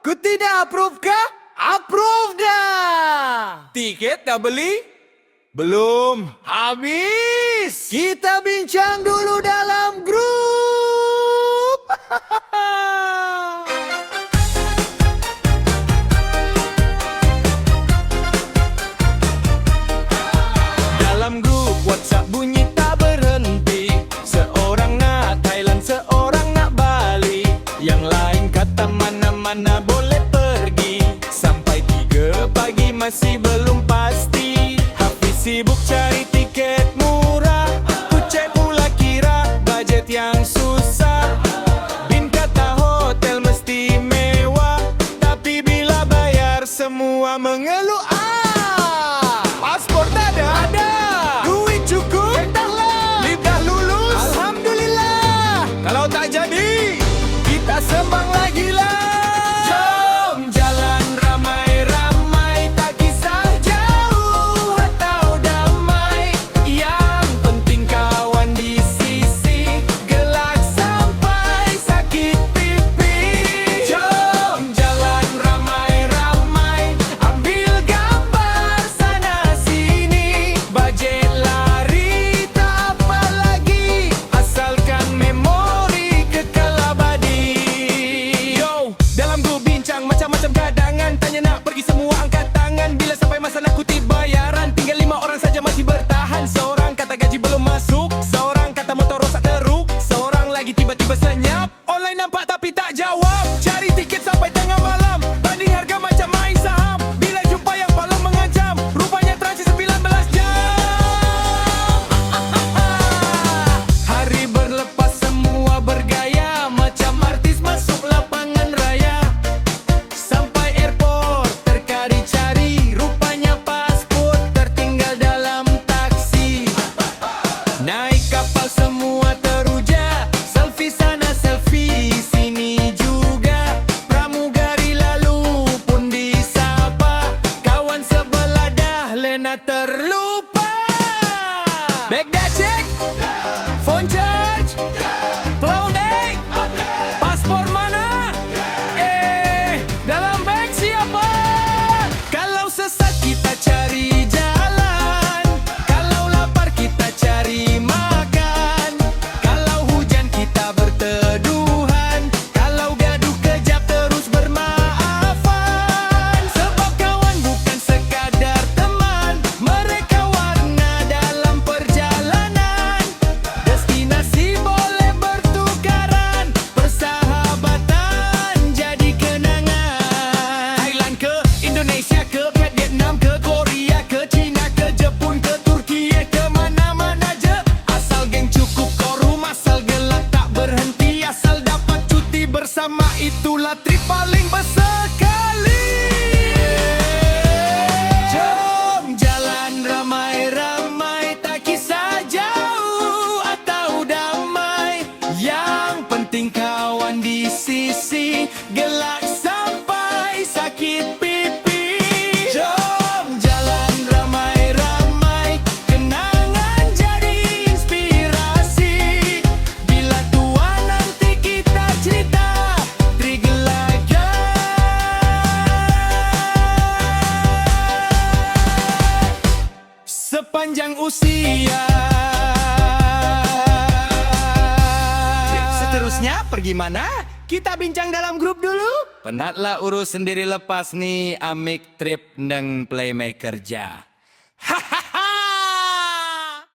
Aku tidak approve kah? Approve dah! Tiket dah beli? Belum. Habis! Kita bincang dulu dalam grup! Dalam grup WhatsApp bunyi tak berhenti. Seorang nak Thailand, seorang nak Bali. Yang lain kata mana-mana boleh pergi. Sampai 3 pagi masih belum pasti. Hafiz sibuk cari tiket murah. Kucek pula kira budget yang susah. Bin kata hotel mesti mewah. Tapi bila bayar semua mengeluh. Paspor tak ada? Ada. Duit cukup? Entahlah. Lip dah lulus? Alhamdulillah. Kalau tak jadi, kita sembang lagi lah. Jom jalan ramai-ramai, tak kisah jauh atau damai. Yang penting kawan di sisi, gelak sampai sakit pipi. Jom jalan ramai-ramai, ambil gambar sana sini. Bajet lari tak apa lagi, asalkan memori kekal abadi. Yo, dalam grup bincang macam-macam cadangan. Tanya nak pergi semua angkat tangan. Bila sampai masa nak kutip bayaran, tinggal 5 orang saja masih bertahan. Seorang kata gaji belum masuk, seorang kata motor rosak teruk, seorang lagi tiba-tiba senyap. Online nampak tapi tak jawab. Cari tiket sampai tengah malam, banding harga macam main saham. Bila jumpa yang paling mengancam, rupanya transit 19 jam. Hari berlepas semua bergaya, macam artis masuk lapangan raya. Sampai airport tercari-cari, rupanya paspor tertinggal dalam taksi. Naik kapal semua teruja, selfie sana selfie sini juga. Pramugari lalu pun disapa, kawan sebelah dah lena terlupa. Bag dah cek, phone charge, cloud egg, paspor mana? Dalam beg siapa? Kalau sesat kita cari jalan, kalau lapar kita cari makan, kalau hujan kita berteduhan, kalau gaduh kejap terus bermaafan. Sebab kawan bukan sekadar teman, mereka warna dalam perjalanan. Destinasi boleh bertukaran, persahabatan jadi kenangan. Thailand ke Indonesia ke Vietnam ke Korea ke China ke Jepun ke Turki ke mana-mana je. Asal geng cukup korum, asal gelak tak berhenti, asal dapat cuti bersama, itulah trip paling bersekali. Jom jalan ramai-ramai, tak kisah jauh atau damai. Yang penting kawan di sisi, gelak sampai sakit pipi. Jom jalan ramai-ramai, kenangan jadi inspirasi. Bila tua nanti kita cerita, trigelaga. Sepanjang usia. Seterusnya pergi mana? Kita bincang dalam grup dulu. Penatlah urus sendiri lepas ni amik trip neng playmaker ja. Hahaha.